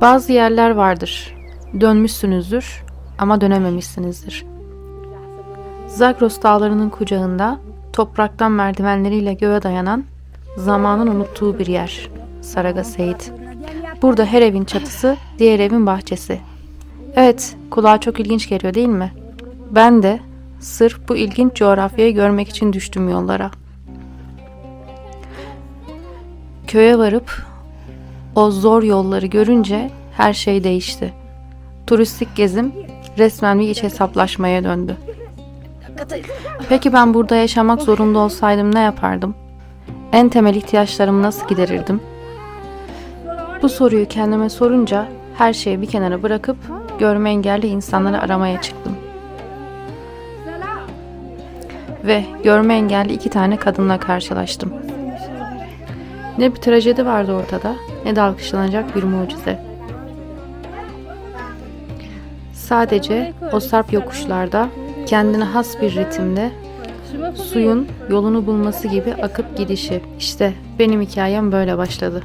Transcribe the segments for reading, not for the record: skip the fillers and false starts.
Bazı yerler vardır. Dönmüşsünüzdür ama dönememişsinizdir. Zagros dağlarının kucağında topraktan merdivenleriyle göğe dayanan zamanın unuttuğu bir yer. Saragaseit. Burada her evin çatısı diğer evin bahçesi. Evet, kulağa çok ilginç geliyor değil mi? Ben de sırf bu ilginç coğrafyayı görmek için düştüm yollara. Köye varıp o zor yolları görünce her şey değişti. Turistik gezim resmen bir iç hesaplaşmaya döndü. Peki ben burada yaşamak zorunda olsaydım ne yapardım? En temel ihtiyaçlarımı nasıl giderirdim? Bu soruyu kendime sorunca her şeyi bir kenara bırakıp görme engelli insanları aramaya çıktım. Ve görme engelli 2 tane kadınla karşılaştım. Ne bir trajedi vardı ortada, ne de alkışlanacak bir mucize. Sadece o sarp yokuşlarda kendine has bir ritimde suyun yolunu bulması gibi akıp gidişi. İşte benim hikayem böyle başladı.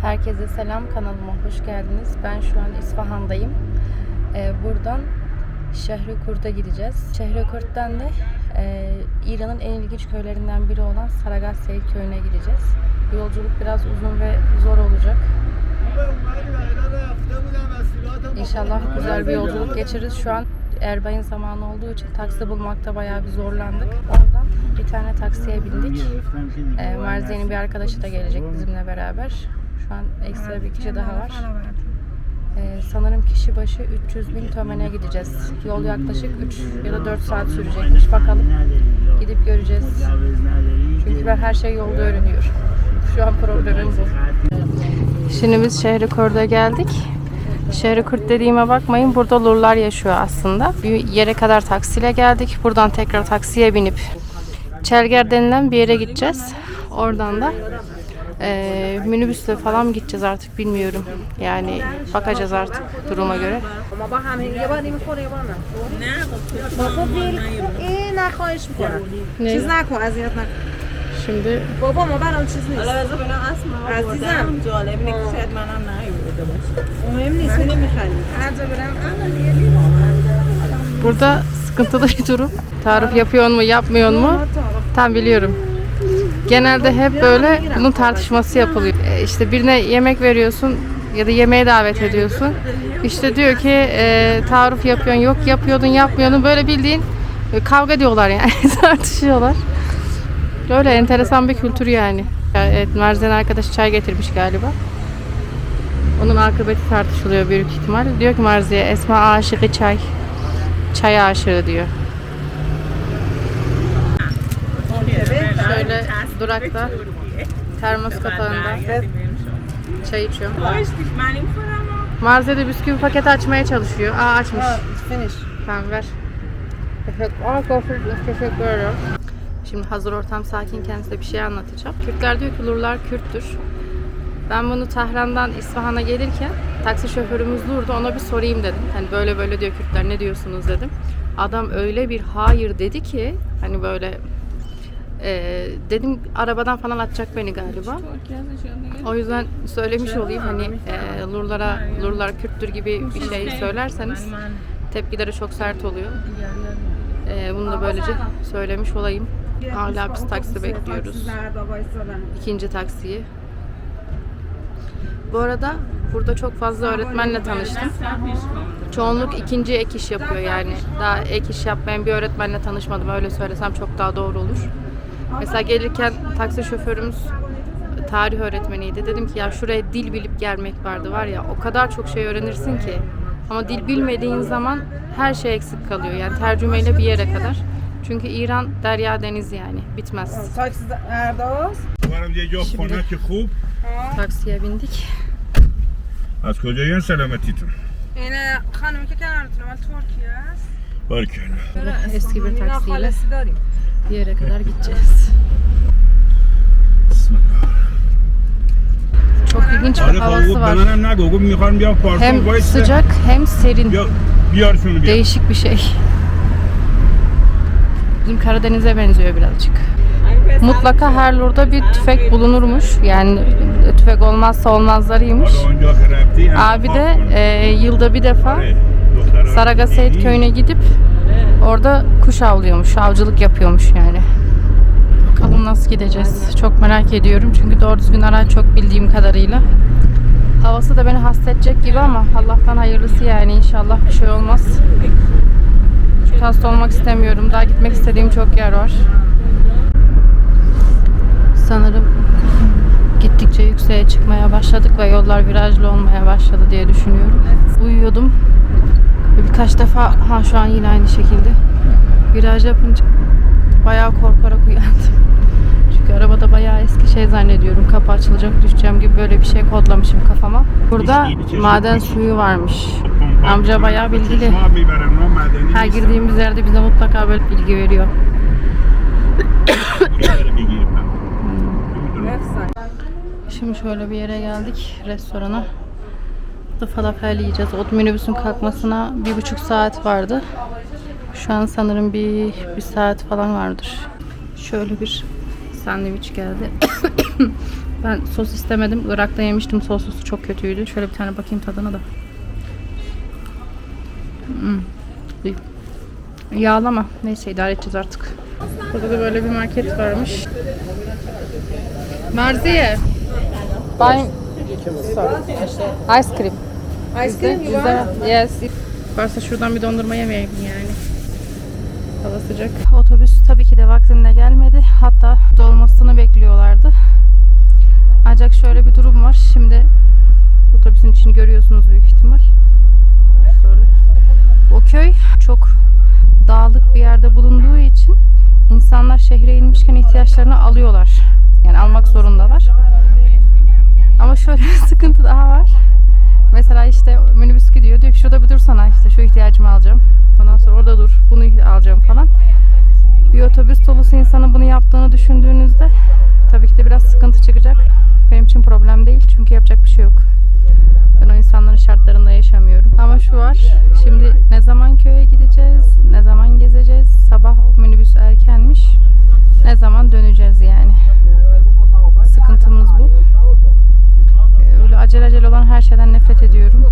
Herkese selam, kanalıma hoş geldiniz. Ben şu an İsfahan'dayım. Buradan Şehrikurt'a gideceğiz. Şehrikurt'tan da İran'ın en ilginç köylerinden biri olan Saragaseit köyüne gideceğiz. Bu yolculuk biraz uzun ve zor olacak. İnşallah güzel bir yolculuk geçiririz. Şu an Erbay'ın zamanı olduğu için taksi bulmakta bayağı bir zorlandık. Oradan bir tane taksiye bindik. Marziye'nin bir arkadaşı da gelecek bizimle beraber. Şu an ekstra bir kişi daha var. Sanırım kişi başı 300.000 tömene gideceğiz. Yol yaklaşık 3 ya da 4 saat sürecekmiş. Bakalım. Gidip göreceğiz. Çünkü ben her şey yolda öğreniyorum. Şu an problemim bu. Şimdi biz Şehrikurt'a geldik. Şehrikurt dediğime bakmayın. Burada Lurlar yaşıyor aslında. Bir yere kadar taksiyle geldik. Buradan tekrar taksiye binip Çelger denilen bir yere gideceğiz. Oradan da minibüsle falan gideceğiz artık bilmiyorum. Yani bakacağız artık duruma göre. Şimdi burada sıkıntılı bir durum. Tarif yapıyor mu yapmıyor mu tam biliyorum. Genelde hep böyle bunun tartışması yapılıyor. İşte birine yemek veriyorsun ya da yemeğe davet ediyorsun. İşte diyor ki tarif yapıyorsun, yok yapıyordun, yapmıyordun. Böyle bildiğin kavga ediyorlar yani tartışıyorlar. Öyle enteresan bir kültür yani. Evet, Merzen arkadaş çay getirmiş galiba. Onun akıbeti tartışılıyor büyük ihtimal. Diyor ki Marziye, Esma aşığı çay. Çay aşığı diyor. Şöyle durakta termos kapağında çay içiyorum. Marziye de bisküvi paketi açmaya çalışıyor. Aa açmış. Tamam ver. Teşekkür ederim. Şimdi hazır ortam sakinken size bir şey anlatacağım. Kürtler diyor ki Lurlar Kürttür. Ben bunu Tahran'dan İsfahan'a gelirken taksi şoförümüz Lur'du, ona bir sorayım dedim. Hani böyle böyle diyor Kürtler, ne diyorsunuz dedim. Adam öyle bir hayır dedi ki hani böyle dedim arabadan falan atacak beni galiba. O yüzden söylemiş olayım hani Lurlar Kürttür gibi bir şey söylerseniz tepkileri çok sert oluyor. Bunu da böylece söylemiş olayım. Hala biz taksi bekliyoruz. İkinci taksiyi. Bu arada burada çok fazla öğretmenle tanıştım. Çoğunluk ikinci ek iş yapıyor yani. Daha ek iş yapmayan bir öğretmenle tanışmadım. Öyle söylesem çok daha doğru olur. Mesela gelirken taksi şoförümüz tarih öğretmeniydi. Dedim ki ya şuraya dil bilip gelmek vardı var ya, o kadar çok şey öğrenirsin ki. Ama dil bilmediğin zaman her şey eksik kalıyor. Yani tercümeyle bir yere kadar. Çünkü İran derya deniz yani. Bitmez. Şimdi taksiye bindik. Az kocayın selametitin. Yine hanım ki kenarı mال ترکیه است Barkın. Eski bir taksiyle bir yere kadar gideceğiz. Çok ilginç bir havası var. Hem sıcak hem serin. Değişik bir şey. Bizim Karadeniz'e benziyor birazcık. Mutlaka her lurda bir tüfek bulunurmuş. Yani tüfek olmazsa olmazlarıymış. Abi de yılda bir defa Saragaseyit köyüne gidip orada kuş avlıyormuş. Avcılık yapıyormuş yani. Bakalım nasıl gideceğiz. Çok merak ediyorum. Çünkü doğru düzgün araç çok bildiğim kadarıyla. Havası da beni hasta edecek gibi ama Allah'tan hayırlısı yani. İnşallah bir şey olmaz. Çünkü hasta olmak istemiyorum. Daha gitmek istediğim çok yer var. Sanırım gittikçe yükseğe çıkmaya başladık ve yollar virajlı olmaya başladı diye düşünüyorum. Uyuyordum. Birkaç defa şu an yine aynı şekilde viraj yapınca bayağı korkarak uyandım. Çünkü arabada bayağı eski şey zannediyorum. Kapı açılacak, düşeceğim gibi böyle bir şey kodlamışım kafama. Burada maden suyu varmış. Amca bayağı bilgili. Her girdiğimiz yerde bize mutlaka böyle bilgi veriyor. Şimdi şöyle bir yere geldik, restorana. Burada falafel yiyeceğiz. O minibüsün kalkmasına 1,5 saat vardı. Şu an sanırım bir saat falan vardır. Şöyle bir sandviç geldi. Ben sos istemedim. Irak'ta yemiştim. Soslusu çok kötüydü. Şöyle bir tane bakayım tadına da. Yağlama. Neyse idare edeceğiz artık. Burada da böyle bir market varmış. Marziye. Buying ice cream. Ice cream? Yes. Varsa şuradan bir dondurma yemeyeyim yani. Hava sıcak. Otobüs tabii ki de vaktinde gelmedi. Hatta dolmasını bekliyorlardı. Ancak şöyle bir durum var. Şimdi otobüsün içini görüyorsunuz büyük ihtimal. Şöyle. O köy çok dağlık bir yerde bulunduğu için insanlar şehre inmişken ihtiyaçlarını alıyorlar. Yani almak zorundalar. Ama şöyle bir sıkıntı daha var. Mesela işte minibüs gidiyor. Diyor ki şurada bir dursana, işte şu ihtiyacımı alacağım. Ondan sonra orada dur, bunu alacağım falan. Bir otobüs dolusu insanın bunu yaptığını düşündüğünüzde tabii ki de biraz sıkıntı çıkacak. Benim için problem değil çünkü yapacak bir şey yok. Ben o insanların şartlarında yaşamıyorum. Ama şu var, şimdi ne zaman köye gideceğiz, ne zaman gezeceğiz, sabah minibüs erkenmiş, ne zaman döneceğiz yani. Sıkıntımız bu. Öyle acele olan her şeyden nefret ediyorum.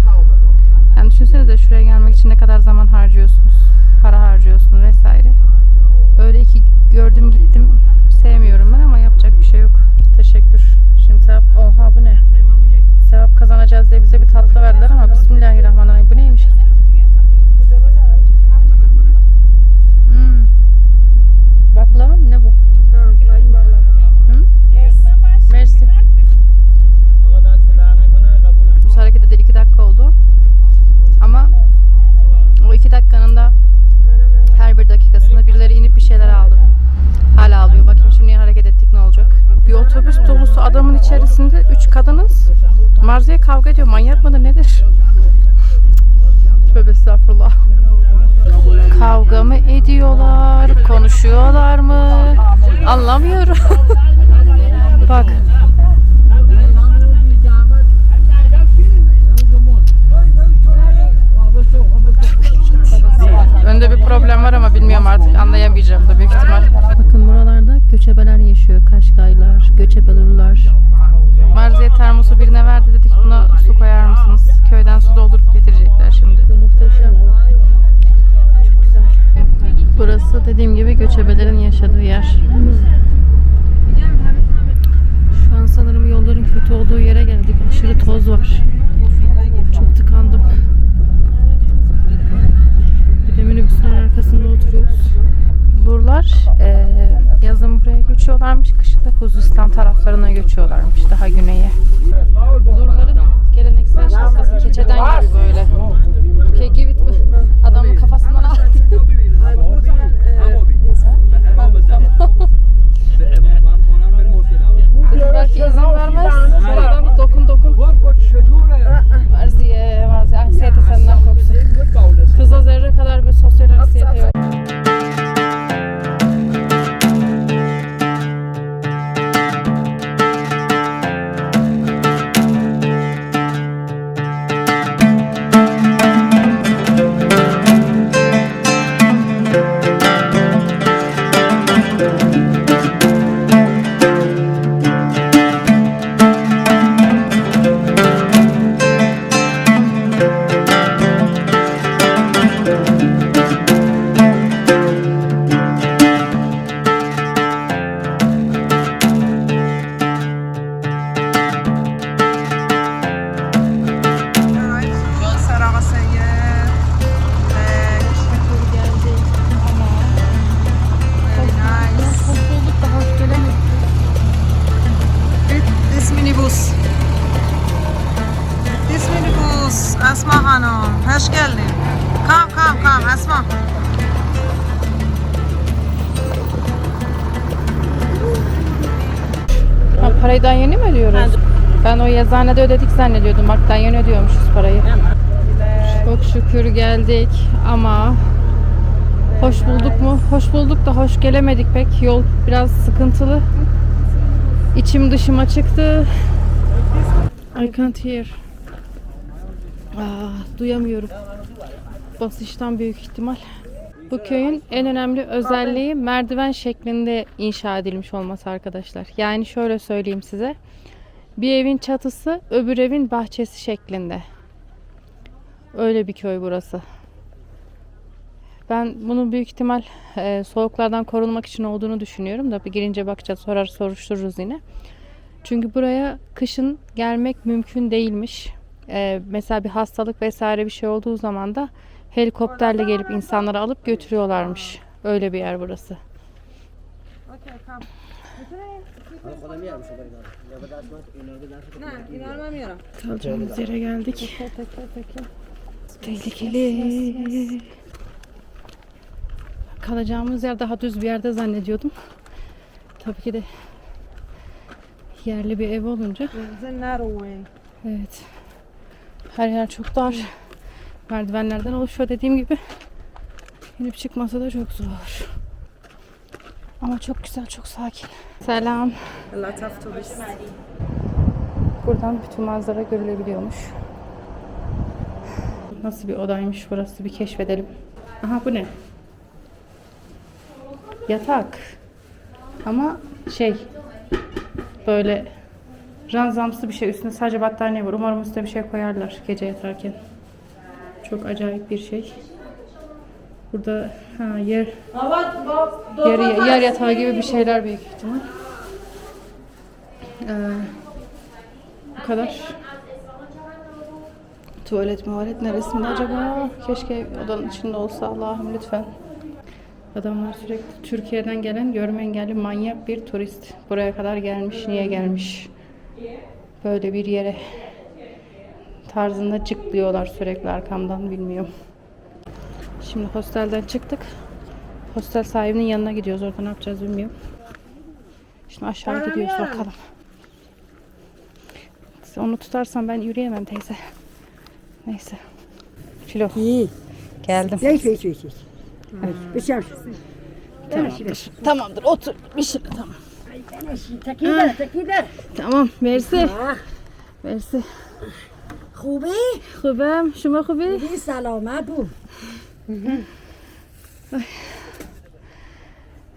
Yani düşünsenize şuraya gelmek için ne kadar zaman harcıyorsunuz, para harcıyorsunuz vesaire. Öyle ki gördüm gittim, sevmiyorum ben ama yapacak bir şey yok. Teşekkür. Şimdi sevap, oha bu ne? Sevap kazanacağız diye bize bir tatlı verdiler ama Bismillahirrahmanirrahim. Bu neymiş ki? Baklava mı? Ne bu? Mersi. Bu hareket edeli 2 dakika oldu. Ama o 2 dakikanın da her bir dakikasında birileri inip bir şeyler aldı. Hala alıyor. Bakayım şimdi hareket ettik ne olacak? Bir otobüs dolusu adamın içerisinde 3 kadınız. Marziye kavga ediyor. Manyak mıdır nedir? Tövbe estağfurullah. Kavga mı ediyorlar? Konuşuyorlar mı? Anlamıyorum. Bak. Önde bir problem var ama bilmiyorum artık, anlayamayacağım da büyük ihtimal. Bakın buralarda göçebeler yaşıyor. Kaşgaylar, göçebelurlar. Marziye termosu birine verdi, dedik buna su koyar mısınız? Köyden su doldurup getirecekler şimdi. Muhteşem. Çok güzel. Burası dediğim gibi göçebelerin yaşadığı yer. Şu an sanırım yolların kötü olduğu yere geldik. Aşırı toz var. Çok tıkandım. Bir de minibüsün arkasında oturuyoruz. Lurlar yazın buraya göçüyorlarmış. Kışın da Huzistan taraflarına göçüyorlarmış. Daha güneye. Lurların geleneksel şapkası keçeden gibi böyle. Okay, give it mi? Adamın kafasından aldı. Belki izin vermez. Şöyle adam dokun. Marziye. Aksiyete senden korksun. Kıza zerre kadar bir sosyal aksiyete köyden yeni mi ödüyoruz? Ben o yazıhanede ödedik zannediyordum. Baktan yeni ödüyormuşuz parayı. Çok şükür geldik ama hoş bulduk mu? Hoş bulduk da hoş gelemedik pek. Yol biraz sıkıntılı. İçim dışıma çıktı. I can't hear. Duyamıyorum. Basıştan büyük ihtimal. Bu köyün en önemli özelliği merdiven şeklinde inşa edilmiş olması arkadaşlar. Yani şöyle söyleyeyim size. Bir evin çatısı öbür evin bahçesi şeklinde. Öyle bir köy burası. Ben bunun büyük ihtimal soğuklardan korunmak için olduğunu düşünüyorum da bir girince bakacağız, soruştururuz yine. Çünkü buraya kışın gelmek mümkün değilmiş. Mesela bir hastalık vesaire bir şey olduğu zaman da helikopterle gelip insanları alıp götürüyorlarmış. Öyle bir yer burası. Kalacağımız yere geldik. Tehlikeli. Kalacağımız yer daha düz bir yerde zannediyordum. Tabii ki de yerli bir ev olunca. Evet. Her yer çok dar. Merdivenlerden oluşuyor dediğim gibi. İnip çıkması da çok zor. Ama çok güzel, çok sakin. Selam. Buradan bütün manzara görülebiliyormuş. Nasıl bir odaymış burası, bir keşfedelim. Aha, bu ne? Yatak. Ama böyle ranzamsı bir şey. Üstünde sadece battaniye var. Umarım üstüne bir şey koyarlar gece yatarken. Çok acayip bir şey. Burada yer yatağı gibi bir şeyler büyük ihtimal. Bu kadar. Tuvalet neresinde acaba? Keşke odanın içinde olsa. Allah'ım lütfen. Adamlar sürekli Türkiye'den gelen görme engelli manyak bir turist. Buraya kadar gelmiş. Niye gelmiş? Böyle bir yere tarzında cıklıyorlar sürekli arkamdan, bilmiyorum. Şimdi hostelden çıktık. Hostel sahibinin yanına gidiyoruz. Orada ne yapacağız bilmiyorum. Şimdi aşağı gidiyoruz bakalım. Onu tutarsam ben yürüyemem teyze. Neyse. Filo. İyi. Geldim. Tamamdır. Tamamdır. Otur. Bir şey. Tamam. Tamam. Mersi. Mersi. خوبم شما خوبی؟ سلامت بود.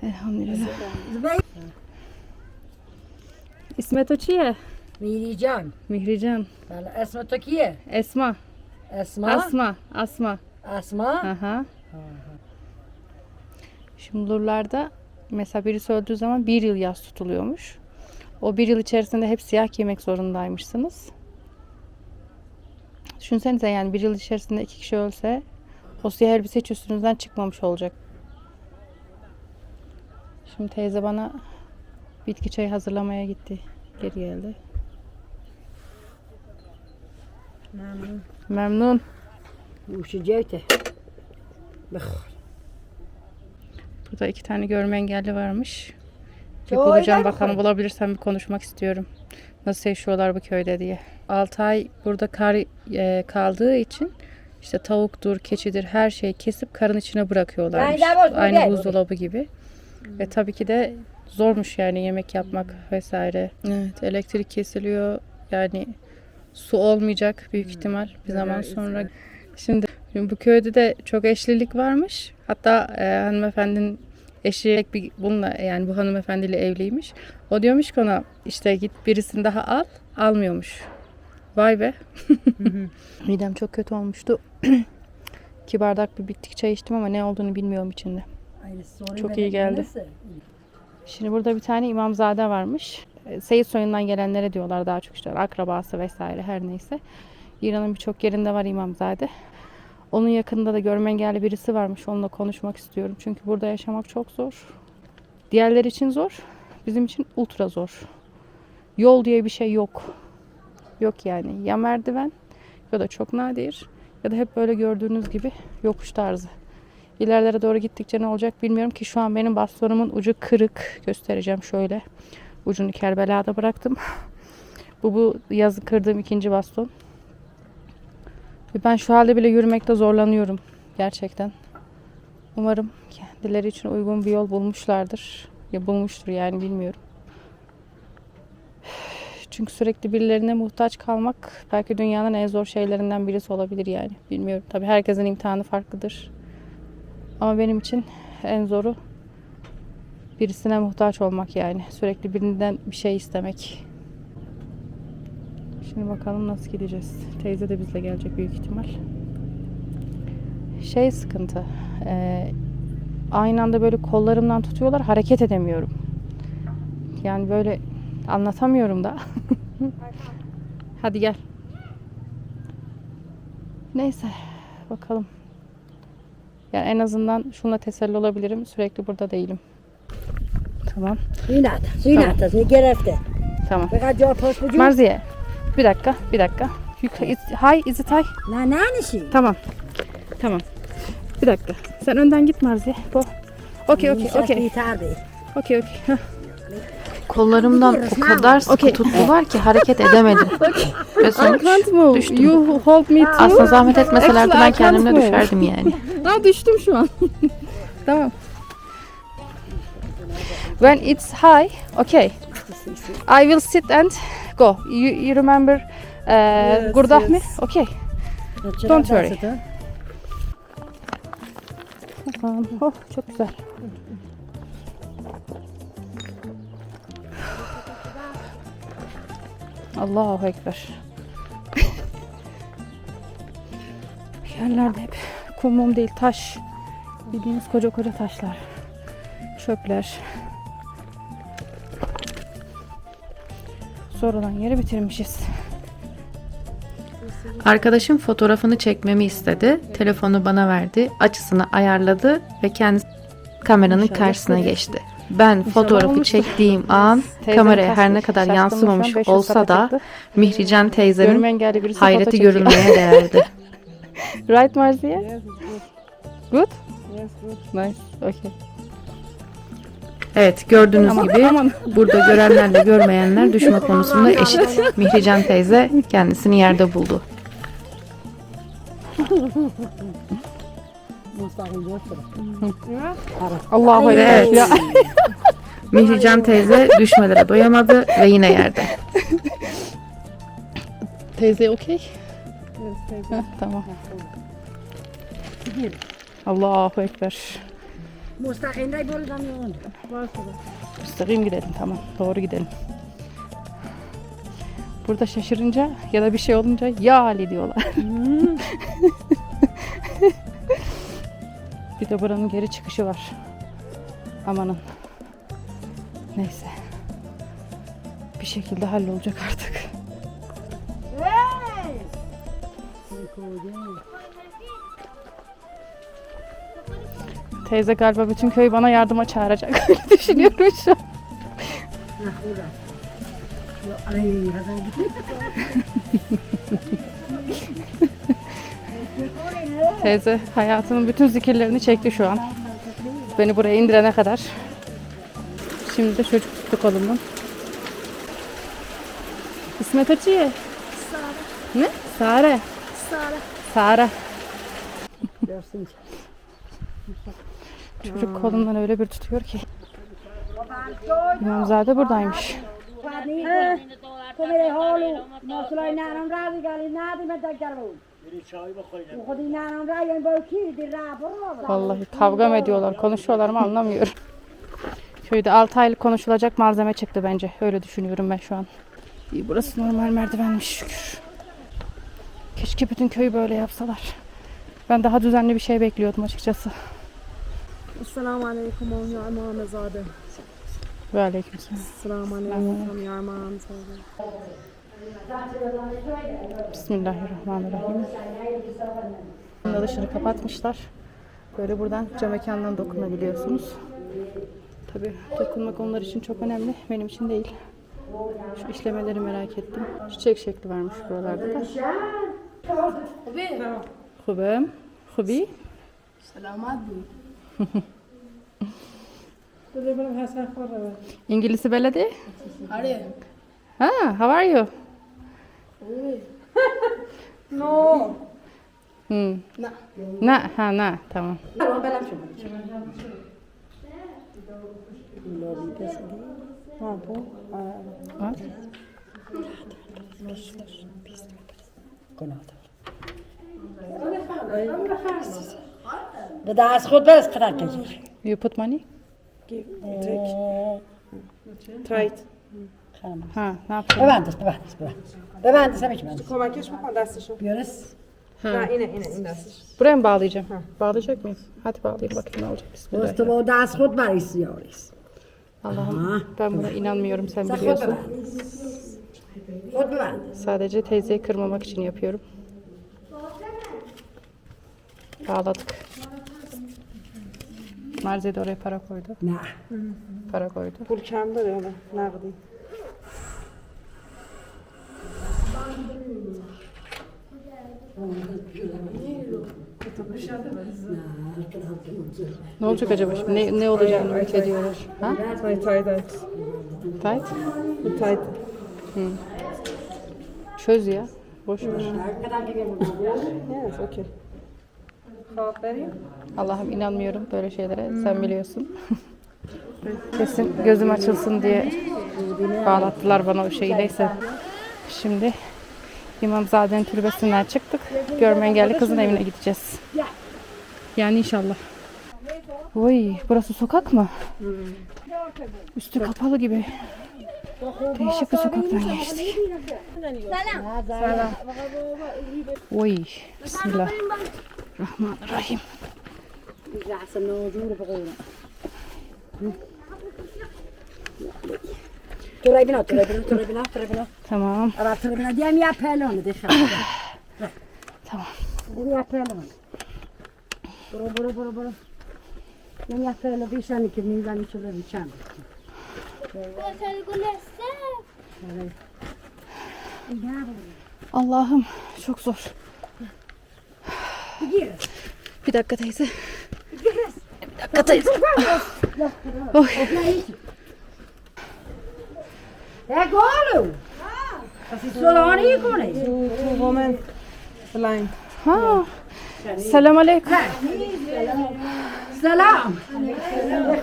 Elhamdülillah. İsmet o çiye? Mihrican. Mihrican. اسم تو کیه؟ Esma. اسما؟ Asma. اسما؟ Aha. Şimdi Lurlar'da mesela birisi öldüğü zaman 1 yıl yas tutuluyormuş. O 1 yıl içerisinde hep siyah giymek zorundaymışsınız. Düşünsenize, yani 1 yıl içerisinde 2 kişi ölse o siyah elbise hiç üstünüzden çıkmamış olacak. Şimdi teyze bana bitki çayı hazırlamaya gitti. Geri geldi. Memnun. Uşacaktı. Burada 2 tane görme engelli varmış. Bir bulacağım bakalım, bulabilirsem bir konuşmak istiyorum. Nasıl yaşıyorlar bu köyde diye. 6 ay burada kar kaldığı için işte tavuktur, keçidir, her şeyi kesip karın içine bırakıyorlarmış. Aynı buzdolabı gibi. Ve tabii ki de zormuş yani yemek yapmak vesaire. Evet, elektrik kesiliyor. Yani su olmayacak büyük ihtimal bir zaman sonra. Şimdi bu köyde de çok eşlilik varmış. Hatta hanımefendinin eşi bununla, yani bu hanımefendiyle evliymiş. O diyormuş ki ona işte git birisini daha al. Almıyormuş. Vay be. Midem çok kötü olmuştu. 2 bardak bir bitki çay içtim ama ne olduğunu bilmiyorum içinde. Çok iyi geldi. Şimdi burada bir tane imamzade varmış. Seyit soyundan gelenlere diyorlar daha çok, işte akrabası vesaire, her neyse. İran'ın birçok yerinde var imamzade. Onun yakınında da görme engelli birisi varmış. Onunla konuşmak istiyorum. Çünkü burada yaşamak çok zor. Diğerler için zor. Bizim için ultra zor. Yol diye bir şey yok. Yok yani. Ya merdiven ya da çok nadir ya da hep böyle gördüğünüz gibi yokuş tarzı. İlerlere doğru gittikçe ne olacak bilmiyorum ki, şu an benim bastonumun ucu kırık. Göstereceğim şöyle. Ucunu Kerbela'da bıraktım. Bu yazı kırdığım 2. baston. Ve ben şu halde bile yürümekte zorlanıyorum. Gerçekten. Umarım kendileri için uygun bir yol bulmuşlardır. Ya bulmuştur yani, bilmiyorum. Çünkü sürekli birilerine muhtaç kalmak belki dünyanın en zor şeylerinden birisi olabilir yani. Bilmiyorum. Tabii herkesin imtihanı farklıdır. Ama benim için en zoru birisine muhtaç olmak yani. Sürekli birinden bir şey istemek. Şimdi bakalım nasıl gideceğiz. Teyze de bizle gelecek büyük ihtimal. Sıkıntı. Aynı anda böyle kollarımdan tutuyorlar. Hareket edemiyorum. Yani böyle anlatamıyorum da. Hadi gel. Neyse. Bakalım. Yani en azından şununla teselli olabilirim. Sürekli burada değilim. Tamam. Suyunata, ne gerefte. Tamam. Fakat cevap hoşbucu. Marziye. Bir dakika. Hi, is it high? Ne işi? Tamam. Bir dakika. Sen önden git Marziye. Okey. Heh. Kollarımdan o kadar sıkı tuttular ki hareket edemedim. Ve sonuç düştüm. You hold me too. Aslında zahmet etmeselerdi ben kendimle düşerdim yani. Düştüm şu an. Tamam. When it's high, okay. I will sit and go. You remember Gurdahmi? Okay. Don't worry. Tamam. Çok güzel. Allahu Ekber. Yerlerde hep kum değil, taş. Bildiğiniz koca taşlar. Çöpler. Sonradan yeri bitirmişiz. Arkadaşım fotoğrafını çekmemi istedi. Telefonu bana verdi. Açısını ayarladı ve kendisi kameranın karşısına geçti. Ben fotoğrafı çektiğim an kameraya her ne kadar yansımamış olsa da Mihrican teyzenin hayreti görülmeye değerdi. Right Marziye? Good? Yes, good. Nice. Okay. Evet, gördüğünüz gibi burada görenlerle görmeyenler düşme konusunda eşit. Mihrican teyze kendisini yerde buldu. Allahu Ekber. Evet. Mihrican teyze düşmelere doyamadı ve yine yerde. Teyze okey? Tamam. Allahu Ekber. Müstakim gidelim, tamam. Doğru gidelim. Burada şaşırınca ya da bir şey olunca ya Ali diyorlar. Bir de buranın geri çıkışı var. Amanın. Neyse. Bir şekilde hallolacak artık. Teyze galiba bütün köyü bana yardıma çağıracak. Öyle düşünüyorum şu an. Teyze hayatının bütün zikirlerini çekti şu an. Beni buraya indirene kadar. Şimdi de çocuk tuttu kolumdan. İsmet Açı'ya. Ne? Sare. Sare. Çocuk kolumdan öyle bir tutuyor ki. İmamzade buradaymış. Vallahi kavga mı ediyorlar, konuşuyorlar mı anlamıyorum. Köyde 6 aylık konuşulacak malzeme çıktı bence. Öyle düşünüyorum ben şu an. İyi, burası normal merdivenmiş şükür. Keşke bütün köyü böyle yapsalar. Ben daha düzenli bir şey bekliyordum açıkçası. Assalamu alaikum ya imamzade. Ve aleykümselam. Assalamu alaikum ya imamzade. Bismillahirrahmanirrahim. Dışarı kapatmışlar. Böyle buradan cam mekandan dokunabiliyorsunuz. Tabii dokunmak onlar için çok önemli. Benim için değil. Şu işlemeleri merak ettim. Çiçek şekli varmış buralarda da. Hubem. Hubi. Selamat. İngilizce beledi? Ha, how are you? No. Na, ha, na, tamam. What? به دست خود برس خرد کشی You put money? Tight. Ha, ne yapıyorsun? ببندست ببندست ببندست همه چی ببندست Kımakeş mi destişim? بیارس Ha, yine destiş. Buraya mı bağlayacağım? Bağlayacak mıyız? Hadi bağlayayım bakayım ne olacak. Bismillah. دوست با دست خود بریسی یاریس Allah'ım ben buna inanmıyorum sen خود biliyorsun. ببندست خود ببندست Sadece teyzeyi kırmamak için yapıyorum. Bağladık. Marze de oraya para koydu. نه Para koydu. Pul kemde öyle. Nağdi. Ne olacak acaba şimdi? Ne olacağını ümit ediyoruz. Ha? Tight. Tight? Tight. Çöz ya. Boş ver. Yes, okay. Cevap vereyim. Allah'ım inanmıyorum böyle şeylere. Sen biliyorsun. Kesin gözüm açılsın diye bağlattılar bana o şeyi. Neyse. Şimdi İmamzade'nin türbesinden çıktık. Görme engelli kızın evine gideceğiz. Yani inşallah. Oy, burası sokak mı? Üstü kapalı gibi. Değişik bir sokaktan geçtik. Selam. Oy, bismillah. Rahmanirrahim. ترای بنا Tamam. آره ترای بنا دیم یا پهلوانه دیخه Tamam. دیم یا پهلوانه برو دیم یا پهلو بیشانی که میزنی شده بیشان Allah'ım çok zor. Bir dakika teyze. Bir dakika teyze. Oy. گالو پس سلانی کنه Two women blind. Ha. Selam aleyküm. سلام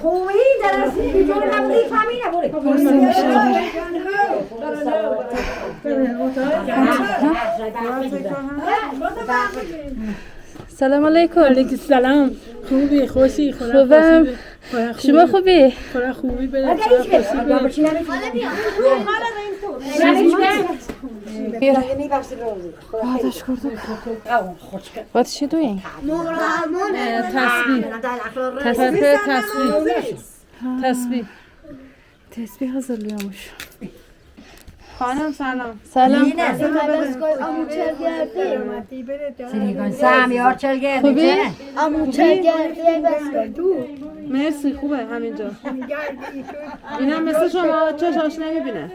خوبی درستی بیجور نبودی فهمیده Selam aleyküm. سلام خوبی خوشی خوبم. شما خوبی؟ خدا خوبی بده Bağdaş kurduk. What is she doing? تسبیح Tesbih hazırlıyormuş. Hanım selam. Selam. سلام یار چل خوبی؟ Mersi خوبه همینجا. اینم مثل شما چشاش نمیبینه.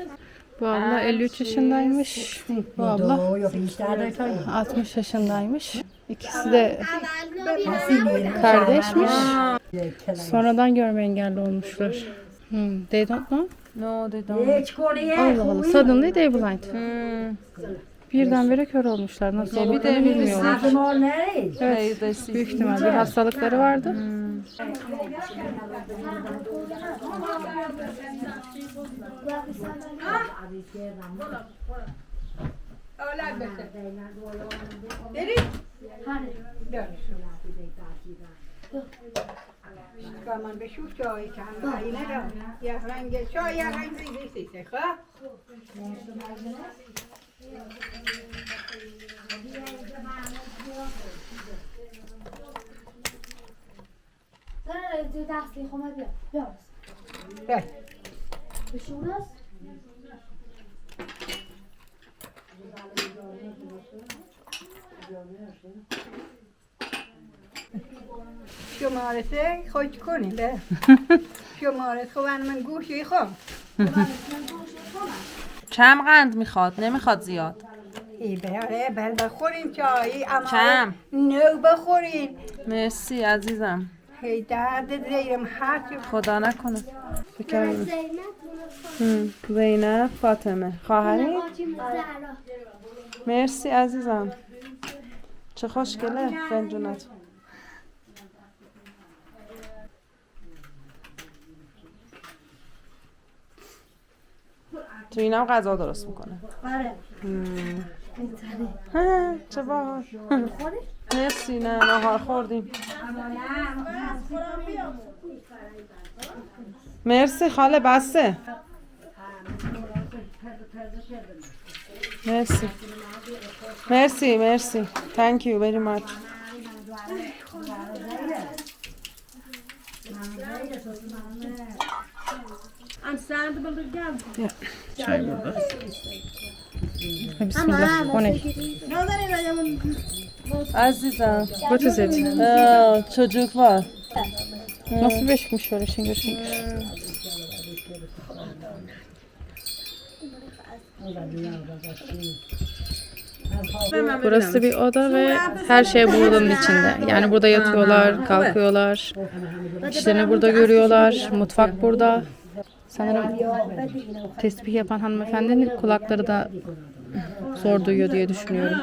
Bu abla 53 yaşındaymış. Bu abla یا بیشتر داری 60 yaşındaymış. İkisi de kardeşmiş. Sonradan görme engelli olmuşlar. They don't know. No, they don't. هیچ کنیه Allah Allah. Suddenly they blind. Birdenbire kör olmuşlar. Nasıl olduklarını bilmiyorlar. مال نریز Evet. Büyük ihtimal bir hastalıkları vardı. من به شوش چای چند اینه دارم یه رنگ چای یه رنگ ریزی خواه شمارسه خوش کنیم به شمارس خوبن من گوشی خوب چم قند میخواد نمیخواد زیاد. ای بله بخورین چایی اما چم. نو بخورین مرسی عزیزم. هی درد دیرم هست خدا نکنه بکنم زینب فاطمه خواهری؟ مرسی عزیزم چه خوشگله فنجونت تو اینم غذا درست میکنه چه باحال مرسی نه نهار خوردیم مرسی خاله بسه مرسی مرسی مرسی thank you very much Çay burada. Bismillah. O ne? عزیزم What is it? çocuk var Nasıl beşikmiş şöyle şıngır şıngır. Burası bir oda ve her şey bu odanın içinde. Yani burada yatıyorlar, kalkıyorlar. İşlerini burada görüyorlar. Mutfak burada. Sanırım tesbih yapan hanımefendinin kulakları da zor duyuyor diye düşünüyorum.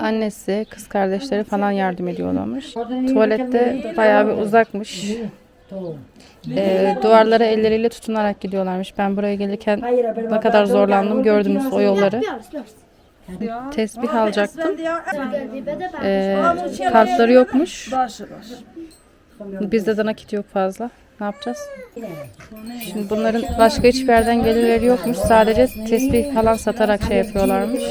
Annesi, kız kardeşleri falan yardım ediyorlarmış. Tuvalette bayağı bir uzakmış. Duvarlara elleriyle tutunarak gidiyorlarmış. Ben buraya gelirken ne kadar zorlandım gördünüz o yolları. Tesbih alacaktım. Kartları yokmuş. Bizde de nakit yok fazla. Ne yapacağız? Şimdi bunların başka hiçbir yerden gelirleri yokmuş. Sadece tesbih falan satarak şey yapıyorlarmış.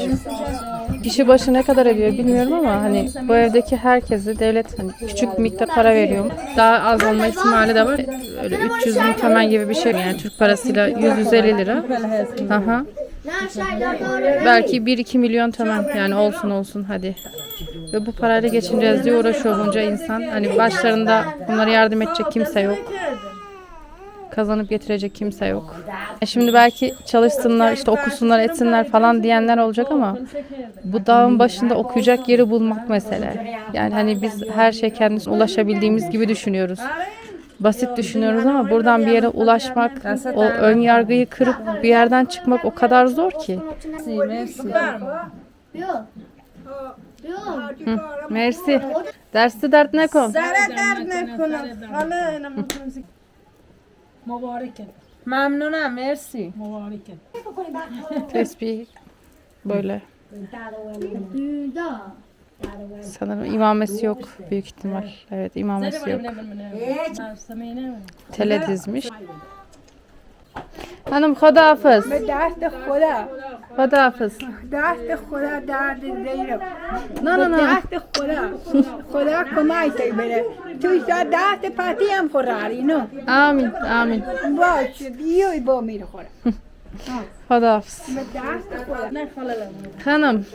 Kişi başı ne kadar ediyor bilmiyorum ama hani bu evdeki herkese devlet hani küçük bir miktar para veriyor. Daha az olma ihtimali de var. Öyle 300 bin temen gibi bir şey yani Türk parasıyla 100-150 lira. Aha. Belki 1-2 milyon temen yani olsun hadi. Ve bu parayla geçineceğiz diye uğraşıyor bunca insan. Hani başlarında onlara yardım edecek kimse yok. Kazanıp getirecek kimse yok. Şimdi belki çalışsınlar, işte okusunlar, etsinler falan diyenler olacak ama bu dağın başında okuyacak yeri bulmak mesele. Yani hani biz her şey kendisine ulaşabildiğimiz gibi düşünüyoruz. Basit düşünüyoruz ama buradan bir yere ulaşmak, o ön yargıyı kırıp bir yerden çıkmak o kadar zor ki. Merci. Dersi dert ne kom? مبارکه ممنونم مرسی مبارکه Tesbih böyle. Sanırım imamesi yok büyük ihtimal. Evet imamesi yok. Tele dizmiş. Hanım خداحافظ. دست خدا خداحافظ. دست خدا درد دیرم نه دست خدا خدا کمک بره توی دست پاتی هم خوراری نه Amin amin. باش دیوی با میره خوره خداحافظ. به دست خدا نه Hanım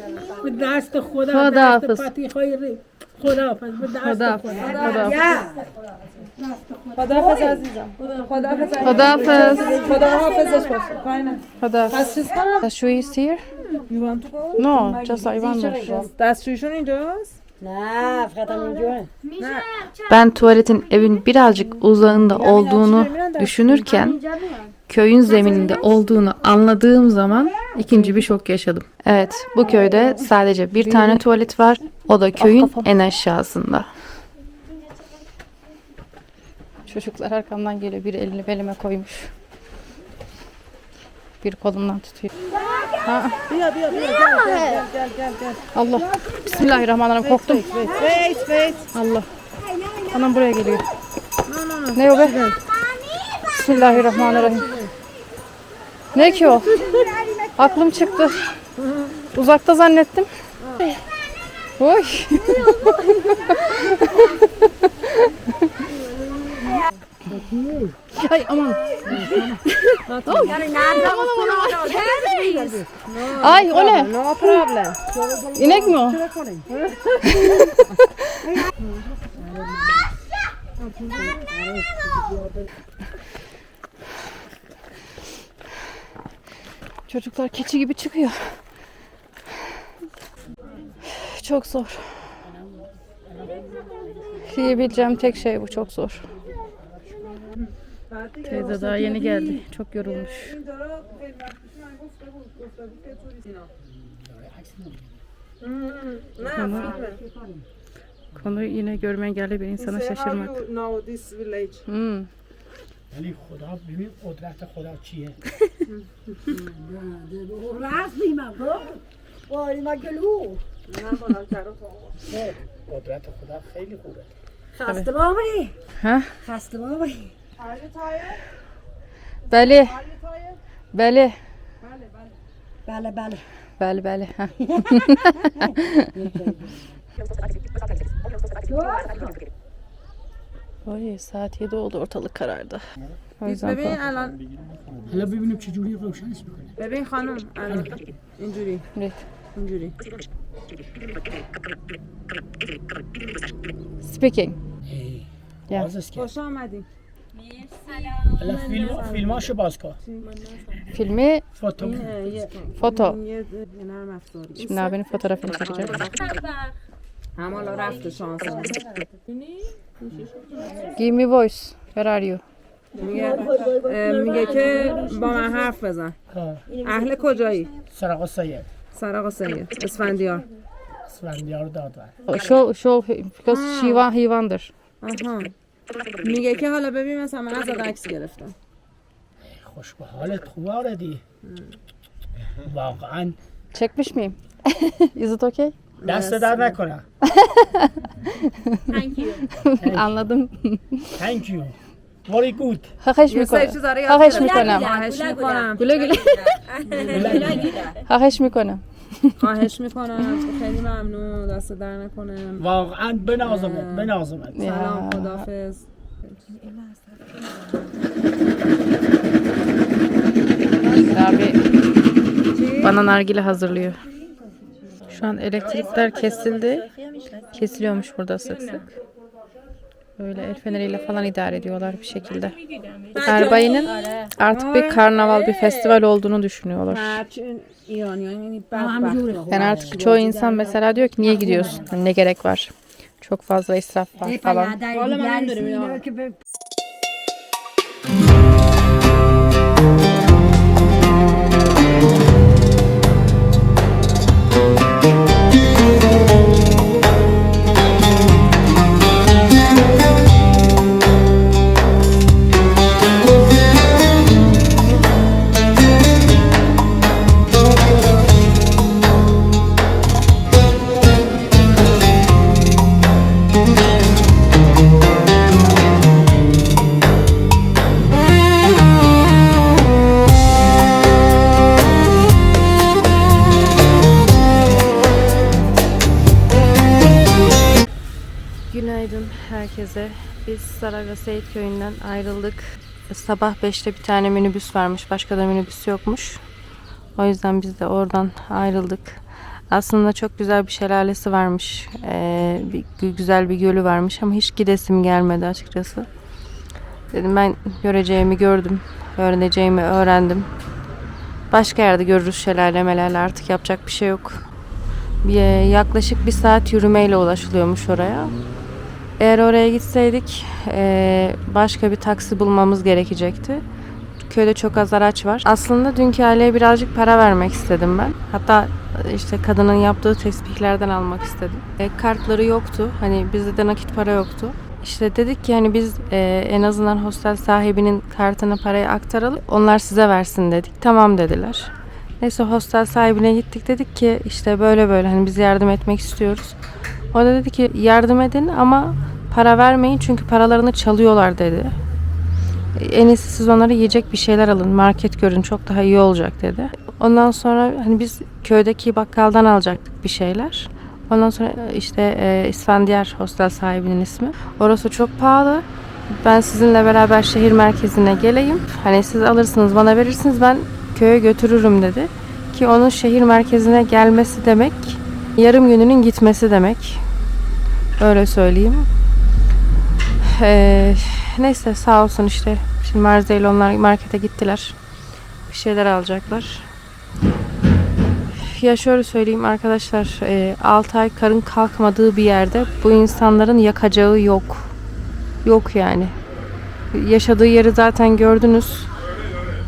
به دست خدا خداحافظ. دست پتی خیری خداحافظ به دست خداحافظ. خدا خداحافظ عزیزم خداحافظ خداحافظ. خداحافظش باشه کاری نه خداحافظ. پس چیز کنم Dashui is here? You want to go? No, just I wonder. دستشویشون اینجاست؟ نه فقط همینجوره Ben tuvaletin evin birazcık uzağında olduğunu düşünürken köyün zemininde olduğunu anladığım zaman ikinci bir şok yaşadım. Evet, bu köyde sadece bir tane tuvalet var. O da köyün en aşağısında. Çocuklar arkamdan geliyor. Bir elini belime koymuş. Bir kolumdan tutuyor. Ha. Allah. Bismillahirrahmanirrahim. Korktum. Allah. Anam buraya geliyor. Ne o be? Bismillahirrahmanirrahim. Ne ki o? Aklım çıktı. Uzakta zannettim. Oy. Ay aman. Ay o ne? No problem. İnek mi o? Çocuklar keçi gibi çıkıyor. Çok zor. Diyebileceğim tek şey bu, çok zor. Teyze daha yeni geldi. Çok yorulmuş. Konu yine görme engelli bir insana şaşırmak. ولی خدا ببین قدرت خدا چیه راست میمم خب وای ما گلو قدرت خدا خیلی خوبه خسته بابری Ha? خسته بابری Bəli. Bəli. بله بله Bəli, bəli. Ha. Oy, saat 7 oldu, ortalık karardı. O yüzden ببین الان حالا ببینیم چه جوری روشنش میکنه ببین خانم الان اینجوری Evet. اینجوری Speaking. Ya. بازش کرد خوش آمدین حالا فیلماشو باز کن Filmi, فوتو foto. یه نرم افزاری Şimdi abinin fotoğrafını çekeceğim. هم حالا رفت شانس Give me voice. Where are you? میگه که با من حرف بزن اهل کجایی سراغ سید سراغ سید اسفندیار اسفندیار دادور Show because he wonder. آها میگه که حالا ببین مثلا من ازت عکس گرفتم خوش به حالت خوبه آردی واقعا Çekmiş miyim? Is it okay? دست در نکنه Anladım. thank you very good Hakeş یه سری میکنم. چیزا رو یاد Hakeş گرفتم میکنم. خواهش میکنم Güle güle. Hakeş میکنم. خواهش میکنم خیلی ممنون دست در نکنه واقعا بنازمت بنازمت سلام خداحافظ Abi bana nargile hazırlıyor. Şu an elektrikler kesildi. Kesiliyormuş burada sık sık. Böyle el feneriyle falan idare ediyorlar bir şekilde. Erbay'ın artık bir karnaval, bir festival olduğunu düşünüyorlar. هرچی ایرانیان یعنی بدبخت Yani artık çoğu insan mesela diyor ki niye gidiyorsun? Hani ne gerek var? Çok fazla israf var falan. حالا من دارم که به Günaydın herkese. Biz Saraga Seyit Köyü'nden ayrıldık. Sabah 5'te bir tane minibüs varmış. Başka da minibüs yokmuş. O yüzden biz de oradan ayrıldık. Aslında çok güzel bir şelalesi varmış. Güzel bir gölü varmış ama hiç gidesim gelmedi açıkçası. Dedim ben göreceğimi gördüm. Öğreneceğimi öğrendim. Başka yerde görürüz şelale artık yapacak bir şey yok. Yaklaşık 1 saat yürümeyle ulaşılıyormuş oraya. Eğer oraya gitseydik başka bir taksi bulmamız gerekecekti. Köyde çok az araç var. Aslında dünkü aileye birazcık para vermek istedim ben. Hatta işte kadının yaptığı tesbihlerden almak istedim. Kartları yoktu. Hani bizde de nakit para yoktu. İşte dedik ki hani biz en azından hostel sahibinin kartına parayı aktaralım. Onlar size versin dedik. Tamam dediler. Neyse hostel sahibine gittik, dedik ki işte böyle hani biz yardım etmek istiyoruz. O da dedi ki yardım edin ama para vermeyin çünkü paralarını çalıyorlar dedi. En iyisi siz onlara yiyecek bir şeyler alın, market görün, çok daha iyi olacak dedi. Ondan sonra hani biz köydeki bakkaldan alacaktık bir şeyler. Ondan sonra işte İsfendiyar hostel sahibinin ismi. Orası çok pahalı. Ben sizinle beraber şehir merkezine geleyim. Hani siz alırsınız bana verirsiniz, ben köye götürürüm dedi. Ki onun şehir merkezine gelmesi demek yarım gününün gitmesi demek. Öyle söyleyeyim. Neyse sağ olsun işte. Şimdi Marze ile onlar markete gittiler. Bir şeyler alacaklar. Ya şöyle söyleyeyim arkadaşlar, 6 ay karın kalkmadığı bir yerde bu insanların yakacağı yok. Yok yani. Yaşadığı yeri zaten gördünüz.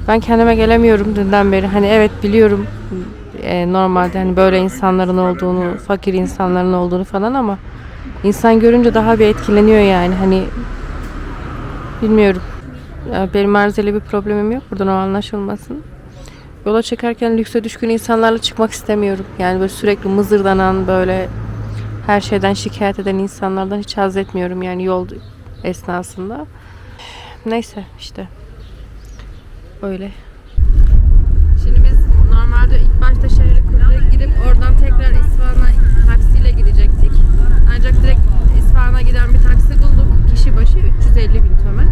Ben kendime gelemiyorum dünden beri. Hani evet biliyorum normalde hani böyle insanların olduğunu, fakir insanların olduğunu falan ama insan görünce daha bir etkileniyor yani. Hani bilmiyorum. Benim Marze'yle bir problemim yok. Buradan o anlaşılmasın. Yola çıkarken lükse düşkün insanlarla çıkmak istemiyorum. Yani böyle sürekli mızırdanan, böyle her şeyden şikayet eden insanlardan hiç haz etmiyorum yani yol esnasında. Neyse işte. Öyle. Şimdi biz normalde ilk başta şehre Kıbrıs'a gidip oradan tekrar İsfahan'a taksiyle gidecektik. Ancak direkt İsfahan'a giden bir taksi bulduk. Kişi başı 350 bin tümen.